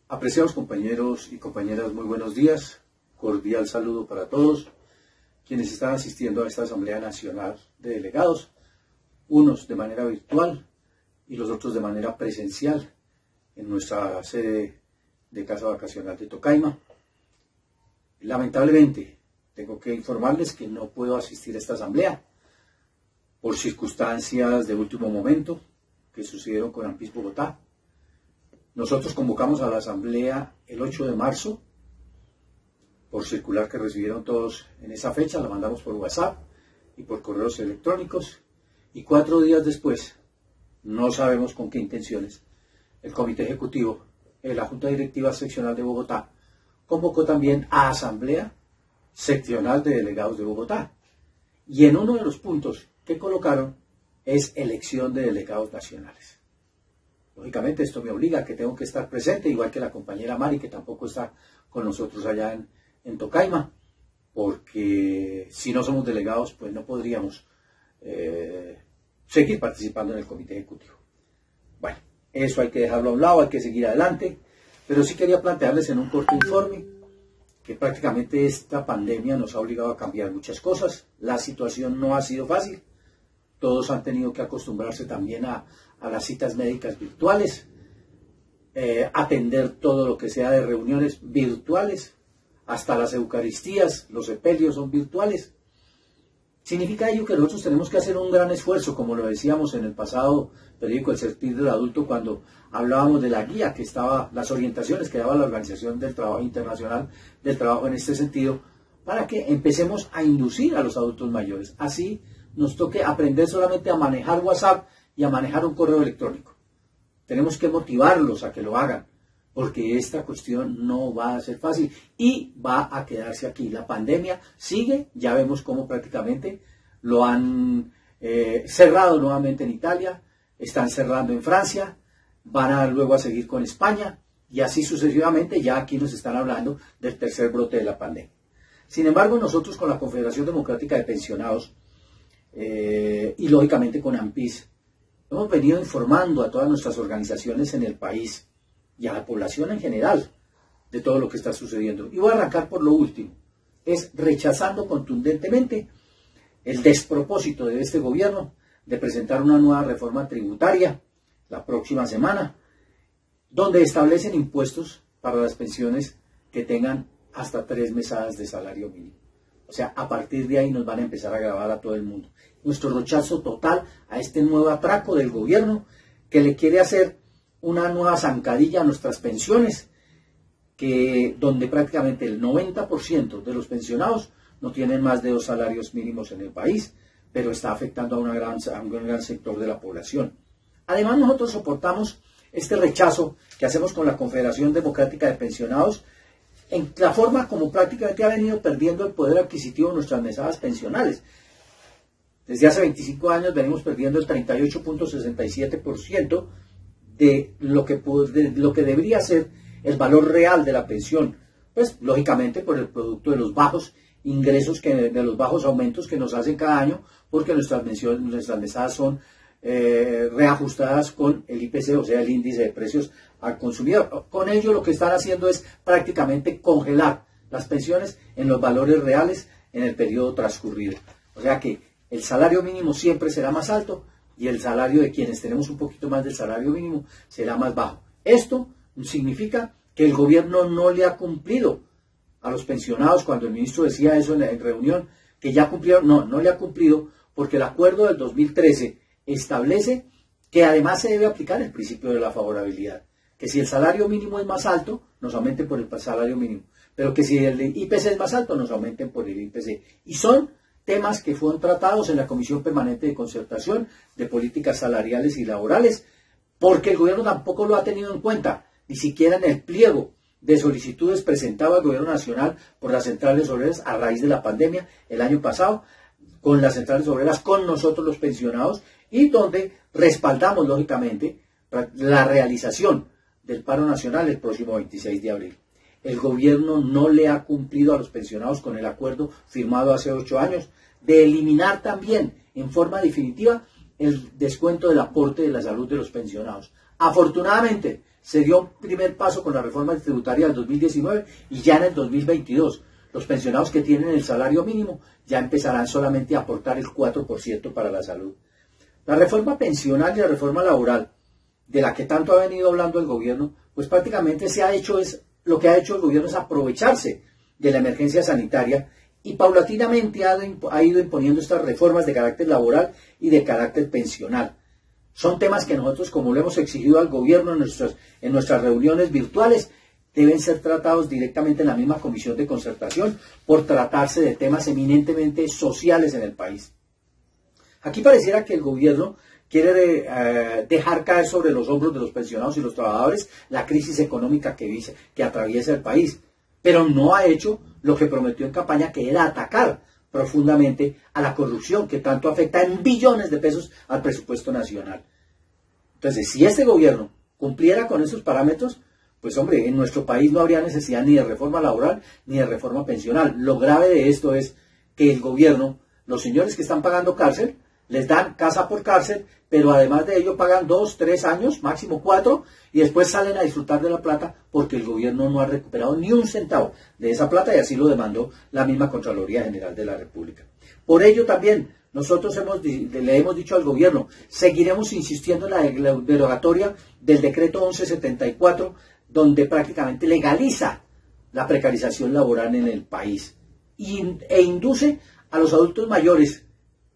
Apreciados compañeros y compañeras, muy buenos días. Cordial saludo para todos quienes están asistiendo a esta Asamblea Nacional de Delegados, unos de manera virtual y los otros de manera presencial en nuestra sede de Casa Vacacional de Tocaima. Lamentablemente, tengo que informarles que no puedo asistir a esta asamblea por circunstancias de último momento que sucedieron con AMPIS Bogotá. Nosotros convocamos a la asamblea el 8 de marzo, por circular que recibieron todos en esa fecha, la mandamos por WhatsApp y por correos electrónicos, y 4 días después, no sabemos con qué intenciones, el Comité Ejecutivo de la Junta Directiva Seccional de Bogotá convocó también a Asamblea Seccional de Delegados de Bogotá, y en uno de los puntos que colocaron es elección de delegados nacionales. Lógicamente esto me obliga a que tengo que estar presente, igual que la compañera Mari, que tampoco está con nosotros allá en Tocaima, porque si no somos delegados, pues no podríamos seguir participando en el Comité Ejecutivo. Bueno, eso hay que dejarlo a un lado, hay que seguir adelante, pero sí quería plantearles en un corto informe que prácticamente esta pandemia nos ha obligado a cambiar muchas cosas. La situación no ha sido fácil. Todos han tenido que acostumbrarse también a las citas médicas virtuales, atender todo lo que sea de reuniones virtuales, hasta las Eucaristías, los sepelios son virtuales. Significa ello que nosotros tenemos que hacer un gran esfuerzo, como lo decíamos en el pasado periódico El Sentir del Adulto, cuando hablábamos de la guía que estaba, las orientaciones que daba la Organización del Trabajo Internacional del Trabajo en este sentido, para que empecemos a inducir a los adultos mayores. Así nos toque aprender solamente a manejar WhatsApp y a manejar un correo electrónico. Tenemos que motivarlos a que lo hagan, porque esta cuestión no va a ser fácil y va a quedarse aquí. La pandemia sigue, ya vemos cómo prácticamente lo han cerrado nuevamente en Italia, están cerrando en Francia, van a luego a seguir con España y así sucesivamente. Ya aquí nos están hablando del tercer brote de la pandemia. Sin embargo, nosotros con la Confederación Democrática de Pensionados y lógicamente con AMPIS, hemos venido informando a todas nuestras organizaciones en el país y a la población en general de todo lo que está sucediendo. Y voy a arrancar por lo último, es rechazando contundentemente el despropósito de este gobierno de presentar una nueva reforma tributaria la próxima semana, donde establecen impuestos para las pensiones que tengan hasta 3 mesadas de salario mínimo. O sea, a partir de ahí nos van a empezar a gravar a todo el mundo. Nuestro rechazo total a este nuevo atraco del gobierno que le quiere hacer una nueva zancadilla a nuestras pensiones, donde prácticamente el 90% de los pensionados no tienen más de 2 salarios mínimos en el país, pero está afectando a un gran sector de la población. Además, nosotros soportamos este rechazo que hacemos con la Confederación Democrática de Pensionados en la forma como prácticamente ha venido perdiendo el poder adquisitivo de nuestras mesadas pensionales. Desde hace 25 años venimos perdiendo el 38.67% de lo que debería ser el valor real de la pensión, pues lógicamente por el producto de los bajos ingresos, de los bajos aumentos que nos hacen cada año, porque nuestras mesadas son reajustadas con el IPC, o sea, el índice de precios al consumidor. Con ello lo que están haciendo es prácticamente congelar las pensiones en los valores reales en el periodo transcurrido. O sea que el salario mínimo siempre será más alto y el salario de quienes tenemos un poquito más del salario mínimo será más bajo. Esto significa que el gobierno no le ha cumplido a los pensionados. Cuando el ministro decía eso en reunión, que ya cumplieron, no le ha cumplido, porque el acuerdo del 2013 establece que además se debe aplicar el principio de la favorabilidad, que si el salario mínimo es más alto, nos aumenten por el salario mínimo, pero que si el IPC es más alto, nos aumenten por el IPC. Y son temas que fueron tratados en la Comisión Permanente de Concertación de Políticas Salariales y Laborales, porque el gobierno tampoco lo ha tenido en cuenta, ni siquiera en el pliego de solicitudes presentado al gobierno nacional por las centrales obreras a raíz de la pandemia el año pasado, con las centrales obreras, con nosotros los pensionados, y donde respaldamos lógicamente la realización del paro nacional el próximo 26 de abril. El gobierno no le ha cumplido a los pensionados con el acuerdo firmado hace 8 años de eliminar también en forma definitiva el descuento del aporte de la salud de los pensionados. Afortunadamente se dio un primer paso con la reforma tributaria del 2019 y ya en el 2022 los pensionados que tienen el salario mínimo ya empezarán solamente a aportar el 4% para la salud. La reforma pensional y la reforma laboral, de la que tanto ha venido hablando el gobierno, pues prácticamente lo que ha hecho el gobierno es aprovecharse de la emergencia sanitaria y paulatinamente ha ido imponiendo estas reformas de carácter laboral y de carácter pensional. Son temas que nosotros, como lo hemos exigido al gobierno en nuestras reuniones virtuales, deben ser tratados directamente en la misma comisión de concertación por tratarse de temas eminentemente sociales en el país. Aquí pareciera que el gobierno quiere dejar caer sobre los hombros de los pensionados y los trabajadores la crisis económica que atraviesa el país, pero no ha hecho lo que prometió en campaña, que era atacar profundamente a la corrupción que tanto afecta en billones de pesos al presupuesto nacional. Entonces, si este gobierno cumpliera con esos parámetros, pues hombre, en nuestro país no habría necesidad ni de reforma laboral ni de reforma pensional. Lo grave de esto es que el gobierno, los señores que están pagando cárcel, les dan casa por cárcel, pero además de ello pagan 2, 3 años, máximo 4, y después salen a disfrutar de la plata porque el gobierno no ha recuperado ni un centavo de esa plata, y así lo demandó la misma Contraloría General de la República. Por ello también nosotros le hemos dicho al gobierno, seguiremos insistiendo en la derogatoria del decreto 1174, donde prácticamente legaliza la precarización laboral en el país e induce a los adultos mayores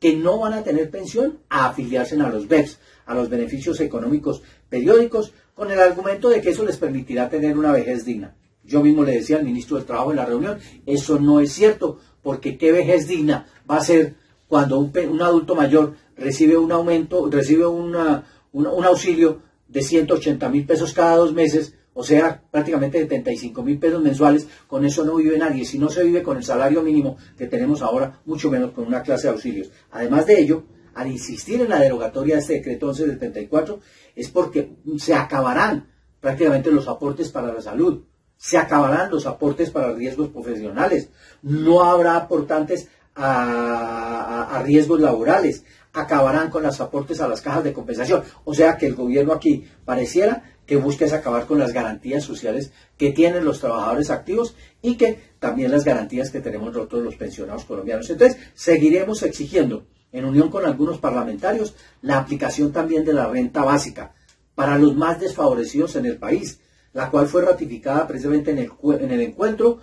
que no van a tener pensión a afiliarse a los BEPS, a los beneficios económicos periódicos, con el argumento de que eso les permitirá tener una vejez digna. Yo mismo le decía al ministro del Trabajo en la reunión, eso no es cierto, porque qué vejez digna va a ser cuando un adulto mayor recibe un aumento, recibe un auxilio de 180.000 pesos cada 2 meses, o sea, prácticamente 75.000 pesos mensuales. Con eso no vive nadie. Si no se vive con el salario mínimo que tenemos ahora, mucho menos con una clase de auxilios. Además de ello, al insistir en la derogatoria de este decreto 1174, es porque se acabarán prácticamente los aportes para la salud, se acabarán los aportes para riesgos profesionales, no habrá aportantes a riesgos laborales, acabarán con los aportes a las cajas de compensación. O sea que el gobierno aquí pareciera que busca es acabar con las garantías sociales que tienen los trabajadores activos y que también las garantías que tenemos nosotros los pensionados colombianos. Entonces, seguiremos exigiendo, en unión con algunos parlamentarios, la aplicación también de la renta básica para los más desfavorecidos en el país, la cual fue ratificada precisamente en el encuentro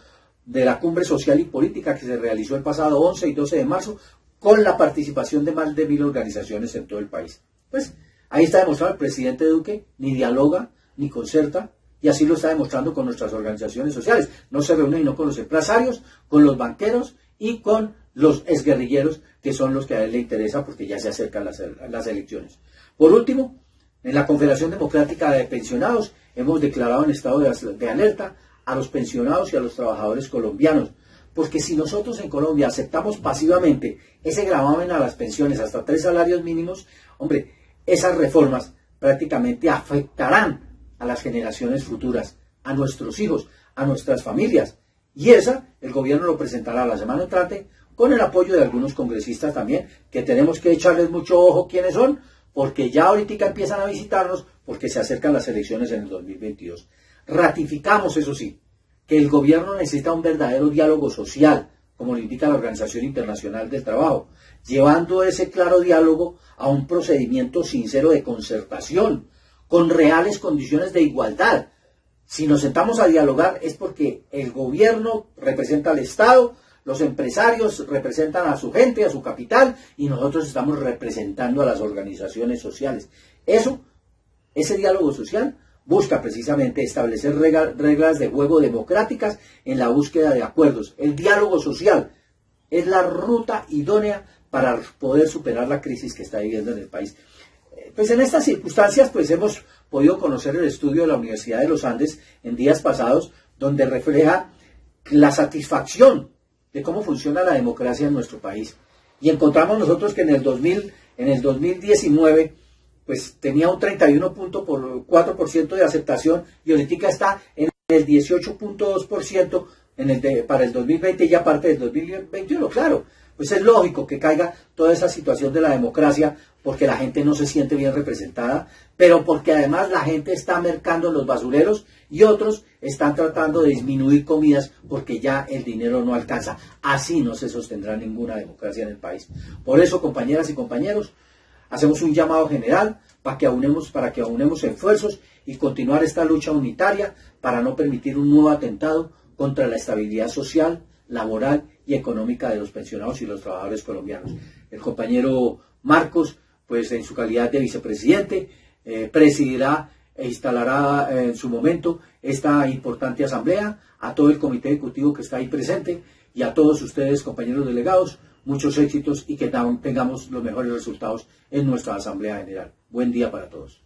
de la Cumbre Social y Política que se realizó el pasado 11 y 12 de marzo, con la participación de más de 1.000 organizaciones en todo el país. Pues ahí está demostrado el presidente Duque ni dialoga ni concerta, y así lo está demostrando con nuestras organizaciones sociales. No se reúne no con los empresarios, con los banqueros y con los exguerrilleros, que son los que a él le interesa porque ya se acercan las elecciones. Por último, en la Confederación Democrática de Pensionados hemos declarado en estado de alerta a los pensionados y a los trabajadores colombianos, porque si nosotros en Colombia aceptamos pasivamente ese gravamen a las pensiones hasta 3 salarios mínimos, hombre, esas reformas prácticamente afectarán a las generaciones futuras, a nuestros hijos, a nuestras familias. Y el gobierno lo presentará la semana entrante con el apoyo de algunos congresistas también, que tenemos que echarles mucho ojo quiénes son, porque ya ahorita empiezan a visitarnos porque se acercan las elecciones en el 2022. Ratificamos, eso sí, que el gobierno necesita un verdadero diálogo social, como lo indica la Organización Internacional del Trabajo, llevando ese claro diálogo a un procedimiento sincero de concertación, con reales condiciones de igualdad. Si nos sentamos a dialogar es porque el gobierno representa al Estado, los empresarios representan a su gente, a su capital, y nosotros estamos representando a las organizaciones sociales. Ese diálogo social busca precisamente establecer reglas de juego democráticas en la búsqueda de acuerdos. El diálogo social es la ruta idónea para poder superar la crisis que está viviendo en el país. Pues en estas circunstancias pues hemos podido conocer el estudio de la Universidad de los Andes en días pasados, donde refleja la satisfacción de cómo funciona la democracia en nuestro país. Y encontramos nosotros que en el 2019 pues tenía un 31.4% de aceptación, y ahorita está en el 18.2% para el 2020 y aparte del 2021. Claro, pues es lógico que caiga toda esa situación de la democracia porque la gente no se siente bien representada, pero porque además la gente está mercando en los basureros y otros están tratando de disminuir comidas porque ya el dinero no alcanza. Así no se sostendrá ninguna democracia en el país. Por eso, compañeras y compañeros, hacemos un llamado general para que aunemos esfuerzos y continuar esta lucha unitaria para no permitir un nuevo atentado contra la estabilidad social, laboral y económica de los pensionados y los trabajadores colombianos. El compañero Marcos, pues en su calidad de vicepresidente, presidirá e instalará en su momento esta importante asamblea, a todo el comité ejecutivo que está ahí presente y a todos ustedes, compañeros delegados, muchos éxitos y que tengamos los mejores resultados en nuestra asamblea general. Buen día para todos.